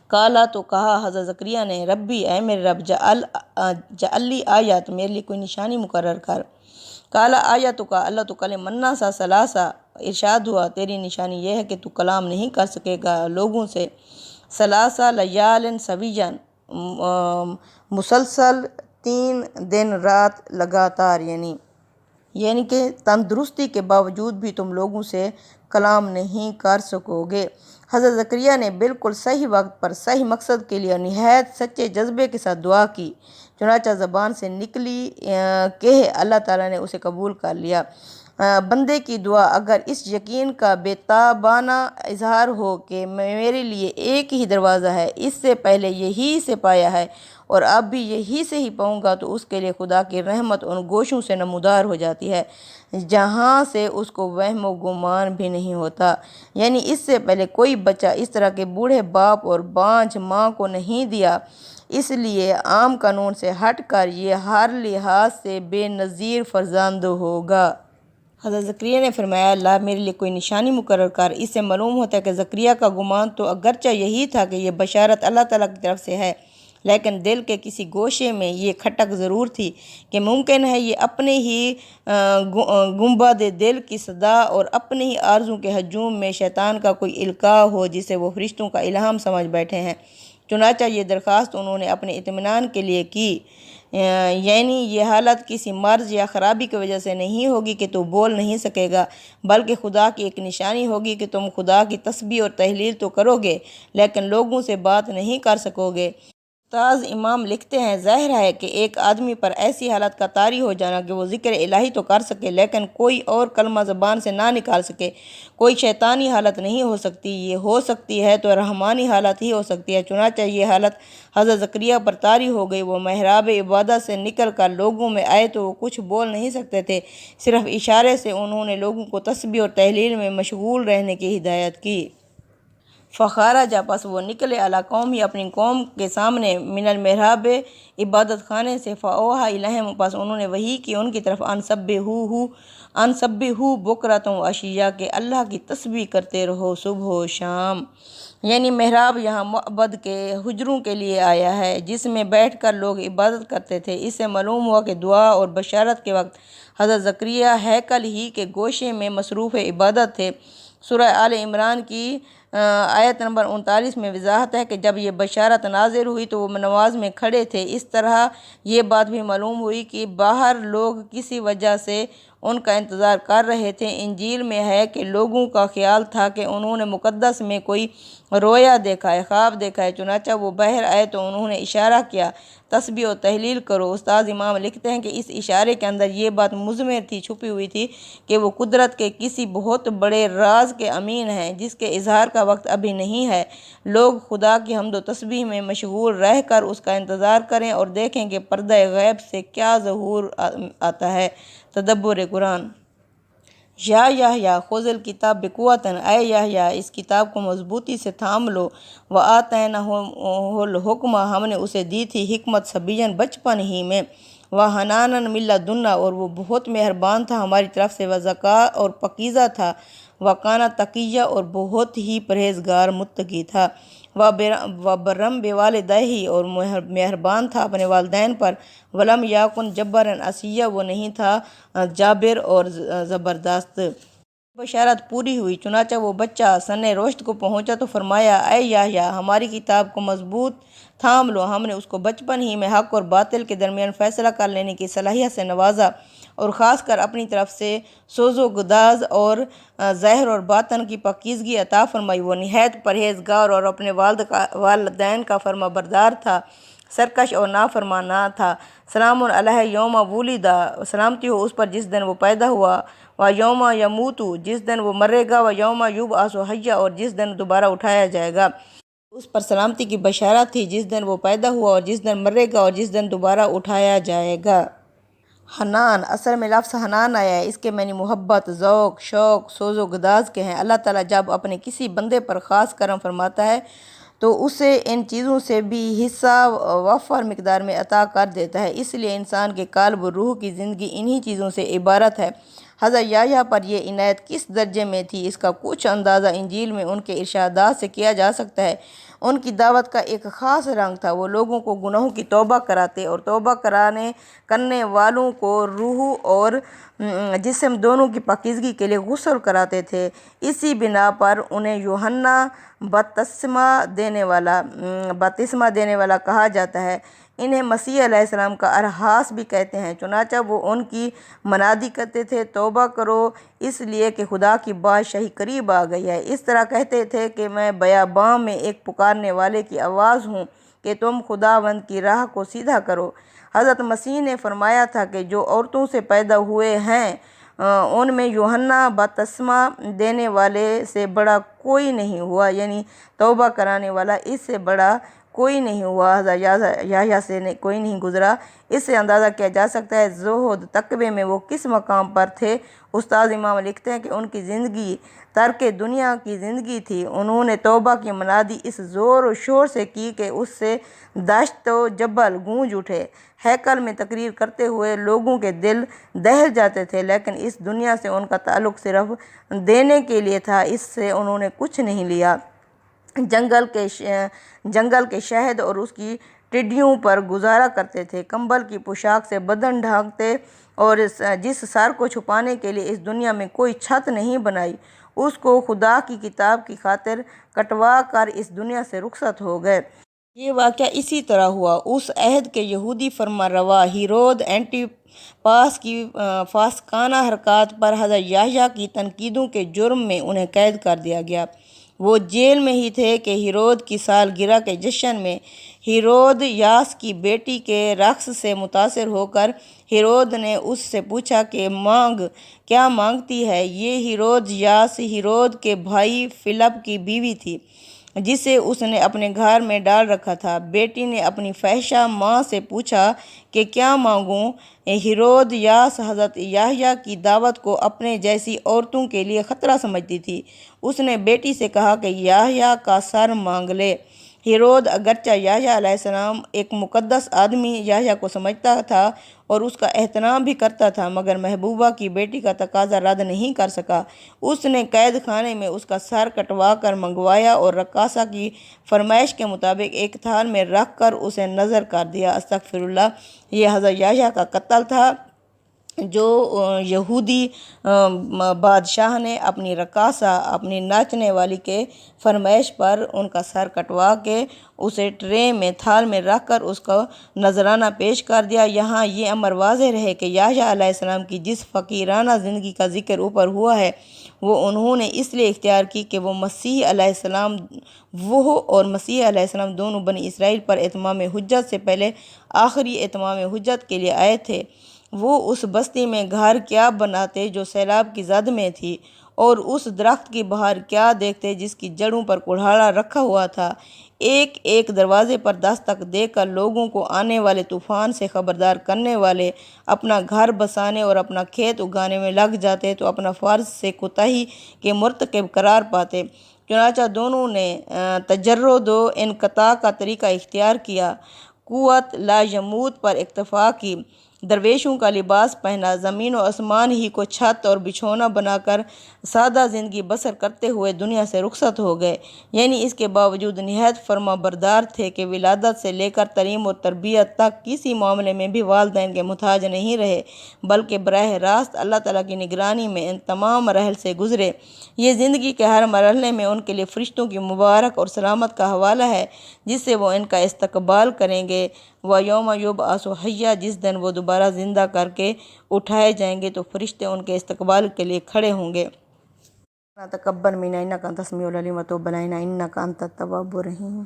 کالا تو کہا حضرت زکریا نے ربی اے میرے رب جعل لی آیات میرے لیے کوئی نشانی مقرر کر۔ کالا آیاتو کا اللہ تو کل منا سا سلاسا ارشاد ہوا تیری نشانی یہ ہے کہ تو کلام نہیں کر سکے گا لوگوں سے سلاسا لیالن سویجن مسلسل 3 دن رات لگاتار یعنی کہ تندرستی کے باوجود بھی تم لوگوں سے کلام نہیں کر سکو گے۔ حضرت زکریا نے بالکل صحیح وقت پر صحیح مقصد کے لیے نہایت سچے جذبے کے ساتھ دعا کی، چنانچہ زبان سے نکلی کہ اللہ تعالیٰ نے اسے قبول کر لیا۔ بندے کی دعا اگر اس یقین کا بے تابانہ اظہار ہو کہ میرے لیے ایک ہی دروازہ ہے، اس سے پہلے یہی سے پایا ہے اور اب بھی یہی سے ہی پاؤں گا، تو اس کے لیے خدا کی رحمت ان گوشوں سے نمودار ہو جاتی ہے جہاں سے اس کو وہم و گمان بھی نہیں ہوتا۔ یعنی اس سے پہلے کوئی بچہ اس طرح کے بوڑھے باپ اور بانجھ ماں کو نہیں دیا، اس لیے عام قانون سے ہٹ کر یہ ہر لحاظ سے بے نظیر فرزند ہوگا۔ حضرت زکریا نے فرمایا اللہ میرے لیے کوئی نشانی مقرر کر۔ اس سے معلوم ہوتا ہے کہ زکریا کا گمان تو اگرچہ یہی تھا کہ یہ بشارت اللہ تعالیٰ کی طرف سے ہے، لیکن دل کے کسی گوشے میں یہ کھٹک ضرور تھی کہ ممکن ہے یہ اپنے ہی گنبد دل کی صدا اور اپنے ہی آرزو کے ہجوم میں شیطان کا کوئی القاء ہو جسے وہ فرشتوں کا الہام سمجھ بیٹھے ہیں۔ چنانچہ یہ درخواست انہوں نے اپنے اطمینان کے لیے کی، یعنی یہ حالت کسی مرض یا خرابی کی وجہ سے نہیں ہوگی کہ تو بول نہیں سکے گا، بلکہ خدا کی ایک نشانی ہوگی کہ تم خدا کی تسبیح اور تحلیل تو کرو گے لیکن لوگوں سے بات نہیں کر سکو گے۔ استاذ امام لکھتے ہیں ظاہر ہے کہ ایک آدمی پر ایسی حالت کا طاری ہو جانا کہ وہ ذکر الہی تو کر سکے لیکن کوئی اور کلمہ زبان سے نہ نکال سکے، کوئی شیطانی حالت نہیں ہو سکتی، یہ ہو سکتی ہے تو رحمانی حالت ہی ہو سکتی ہے۔ چنانچہ یہ حالت حضرت زکریا پر طاری ہو گئی، وہ محراب عبادت سے نکل کر لوگوں میں آئے تو وہ کچھ بول نہیں سکتے تھے، صرف اشارے سے انہوں نے لوگوں کو تسبیح اور تحلیل میں مشغول رہنے کی ہدایت کی۔ فخرج پس وہ نکلے علی قومہ اپنی قوم کے سامنے من المحراب عبادت خانے سے فاوحی الیہم پس انہوں نے وحی کی ان کی طرف ان سبحوا بکرۃ و عشیٰ کہ اللہ کی تسبیح کرتے رہو صبح و شام۔ یعنی محراب یہاں معبد کے حجروں کے لیے آیا ہے جس میں بیٹھ کر لوگ عبادت کرتے تھے۔ اس سے معلوم ہوا کہ دعا اور بشارت کے وقت حضرت زکریا ہیکل ہی کے گوشے میں مصروف عبادت تھے۔ سورہ آل عمران کی آیت نمبر 39 میں وضاحت ہے کہ جب یہ بشارت نازل ہوئی تو وہ نماز میں کھڑے تھے۔ اس طرح یہ بات بھی معلوم ہوئی کہ باہر لوگ کسی وجہ سے ان کا انتظار کر رہے تھے۔ انجیل میں ہے کہ لوگوں کا خیال تھا کہ انہوں نے مقدس میں کوئی رویا دیکھا ہے، خواب دیکھا ہے، چنانچہ وہ باہر آئے تو انہوں نے اشارہ کیا تسبیح و تحلیل کرو۔ استاذ امام لکھتے ہیں کہ اس اشارے کے اندر یہ بات مضمر تھی، چھپی ہوئی تھی کہ وہ قدرت کے کسی بہت بڑے راز کے امین ہیں جس کے اظہار کا وقت ابھی نہیں ہے۔ لوگ خدا کی حمد و تسبیح میں مشغول رہ کر اس کا انتظار کریں اور دیکھیں کہ پردہ غیب سے کیا ظہور آتا ہے۔ تدبر قرآن۔ یا یحییٰ خذ الکتاب بقوۃ اے یحییٰ اس کتاب کو مضبوطی سے تھام لو، وآتیناہ الحکم ہم نے اسے دی تھی حکمت صبیًا بچپن ہی میں، وحنانا من لدنا اور وہ بہت مہربان تھا ہماری طرف سے، وزکاۃ اور پاکیزہ تھا، وکان تقیٰ اور بہت ہی پرہیزگار متقی تھا، وبرا بوالدیہ اور مہربان تھا اپنے والدین پر، ولم یکن جبارا عصیٰ وہ نہیں تھا جابر اور زبردست۔ بشارت پوری ہوئی، چنانچہ وہ بچہ سن رشد کو پہنچا تو فرمایا اے یحییٰ ہماری کتاب کو مضبوط تھام لو، ہم نے اس کو بچپن ہی میں حق اور باطل کے درمیان فیصلہ کر لینے کی صلاحیت سے نوازا اور خاص کر اپنی طرف سے سوز و گداز اور ظاہر اور باطن کی پاکیزگی عطا فرمائی۔ وہ نہایت پرہیزگار اور اپنے والدین کا فرما بردار تھا، سرکش اور نافرمان نہ تھا۔ سلام علیہ یوم ولد سلامتی ہو اس پر جس دن وہ پیدا ہوا، و یوم یموت جس دن وہ مرے گا، و یوم یبعث حیا اور جس دن دوبارہ اٹھایا جائے گا۔ اس پر سلامتی کی بشارت تھی جس دن وہ پیدا ہوا اور جس دن مرے گا اور جس دن دوبارہ اٹھایا جائے گا۔ حنان اصل میں لفظ حنان آیا ہے، اس کے معنی محبت، ذوق، شوق، سوز و گداز کے ہیں۔ اللہ تعالیٰ جب اپنے کسی بندے پر خاص کرم فرماتا ہے تو اسے ان چیزوں سے بھی حصہ وفر مقدار میں عطا کر دیتا ہے، اس لیے انسان کے قلب و روح کی زندگی انہی چیزوں سے عبارت ہے۔ حضرت یحییٰ پر یہ عنایت کس درجے میں تھی، اس کا کچھ اندازہ انجیل میں ان کے ارشادات سے کیا جا سکتا ہے۔ ان کی دعوت کا ایک خاص رنگ تھا، وہ لوگوں کو گناہوں کی توبہ کراتے اور توبہ کرنے والوں کو روح اور جسم دونوں کی پاکیزگی کے لیے غسل کراتے تھے۔ اسی بنا پر انہیں یوحنا بپتسمہ دینے والا کہا جاتا ہے۔ انہیں مسیح علیہ السلام کا ارحاس بھی کہتے ہیں، چنانچہ وہ ان کی منادی کرتے تھے، توبہ کرو اس لیے کہ خدا کی بادشاہی قریب آ گئی ہے۔ اس طرح کہتے تھے کہ میں بیاباں میں ایک پکارنے والے کی آواز ہوں کہ تم خداوند کی راہ کو سیدھا کرو۔ حضرت مسیح نے فرمایا تھا کہ جو عورتوں سے پیدا ہوئے ہیں ان میں یوحنا بپتسمہ دینے والے سے بڑا کوئی نہیں ہوا، یعنی توبہ کرانے والا اس سے بڑا کوئی نہیں ہوا، حضرت یحییٰ سے کوئی نہیں گزرا۔ اس سے اندازہ کیا جا سکتا ہے زہد تقوی میں وہ کس مقام پر تھے۔ استاد امام لکھتے ہیں کہ ان کی زندگی ترک دنیا کی زندگی تھی۔ انہوں نے توبہ کی منادی اس زور و شور سے کی کہ اس سے دشت و جبل گونج اٹھے۔ ہیکل میں تقریر کرتے ہوئے لوگوں کے دل دہل جاتے تھے، لیکن اس دنیا سے ان کا تعلق صرف دینے کے لیے تھا، اس سے انہوں نے کچھ نہیں لیا۔ جنگل کے شہد اور اس کی ٹڈیوں پر گزارا کرتے تھے، کمبل کی پوشاک سے بدن ڈھانکتے اور جس سر کو چھپانے کے لیے اس دنیا میں کوئی چھت نہیں بنائی، اس کو خدا کی کتاب کی خاطر کٹوا کر اس دنیا سے رخصت ہو گئے۔ یہ واقعہ اسی طرح ہوا۔ اس عہد کے یہودی فرما روا ہیرود اینٹیپاس کی فاسقانہ حرکات پر حضرت یحییٰ کی تنقیدوں کے جرم میں انہیں قید کر دیا گیا۔ وہ جیل میں ہی تھے کہ ہیرود کی سالگرہ کے جشن میں ہیرودیاس کی بیٹی کے رقص سے متاثر ہو کر ہیرود نے اس سے پوچھا کہ کیا مانگتی ہے۔ یہ ہیرودیاس ہیرود کے بھائی فلپ کی بیوی تھی، جسے اس نے اپنے گھر میں ڈال رکھا تھا۔ بیٹی نے اپنی فحشہ ماں سے پوچھا کہ کیا مانگوں۔ ہیرودیاس حضرت یحییٰ کی دعوت کو اپنے جیسی عورتوں کے لیے خطرہ سمجھتی تھی۔ اس نے بیٹی سے کہا کہ یحییٰ کا سر مانگ لے۔ ہیرود اگرچہ یحییٰ علیہ السلام ایک مقدس آدمی یحییٰ کو سمجھتا تھا اور اس کا احترام بھی کرتا تھا، مگر محبوبہ کی بیٹی کا تقاضا رد نہیں کر سکا۔ اس نے قید خانے میں اس کا سر کٹوا کر منگوایا اور رقاصہ کی فرمائش کے مطابق ایک تھال میں رکھ کر اسے نذر کر دیا۔ استغفر اللہ۔ یہ حضرت یحییٰ کا قتل تھا جو یہودی بادشاہ نے اپنی رقاصہ، اپنی ناچنے والی کے فرمائش پر ان کا سر کٹوا کے اسے ٹرے میں تھال میں رکھ کر اس کو نذرانہ پیش کر دیا۔ یہاں یہ امر واضح رہے کہ یحییٰ علیہ السلام کی جس فقیرانہ زندگی کا ذکر اوپر ہوا ہے وہ انہوں نے اس لیے اختیار کی کہ وہ مسیح علیہ السلام دونوں بنی اسرائیل پر اتمام حجت سے پہلے آخری اتمام حجت کے لیے آئے تھے۔ وہ اس بستی میں گھر کیا بناتے جو سیلاب کی زد میں تھی، اور اس درخت کی بہار کیا دیکھتے جس کی جڑوں پر کڑھاڑا رکھا ہوا تھا۔ ایک ایک دروازے پر دستک دے کر لوگوں کو آنے والے طوفان سے خبردار کرنے والے اپنا گھر بسانے اور اپنا کھیت اگانے میں لگ جاتے تو اپنا فرض سے کوتاہی کے مرتکب قرار پاتے۔ چنانچہ دونوں نے تجرد و انقطاع کا طریقہ اختیار کیا، قوت لا یموت پر اکتفا کی، درویشوں کا لباس پہنا، زمین و آسمان ہی کو چھت اور بچھونا بنا کر سادہ زندگی بسر کرتے ہوئے دنیا سے رخصت ہو گئے۔ یعنی اس کے باوجود نہایت فرما بردار تھے کہ ولادت سے لے کر تعلیم اور تربیت تک کسی معاملے میں بھی والدین کے محتاج نہیں رہے، بلکہ براہ راست اللہ تعالیٰ کی نگرانی میں ان تمام مراحل سے گزرے۔ یہ زندگی کے ہر مرحلے میں ان کے لیے فرشتوں کی مبارک اور سلامت کا حوالہ ہے جس سے وہ ان کا استقبال کریں گے۔ وَيَوْمَ يُبْعَثُ حَيًّا، جس دن وہ دوبارہ زندہ کر کے اٹھائے جائیں گے تو فرشتے ان کے استقبال کے لیے کھڑے ہوں گے۔ تقبل منا انک انت السمیع العلیم وتب علینا انک انت التواب الرحیم۔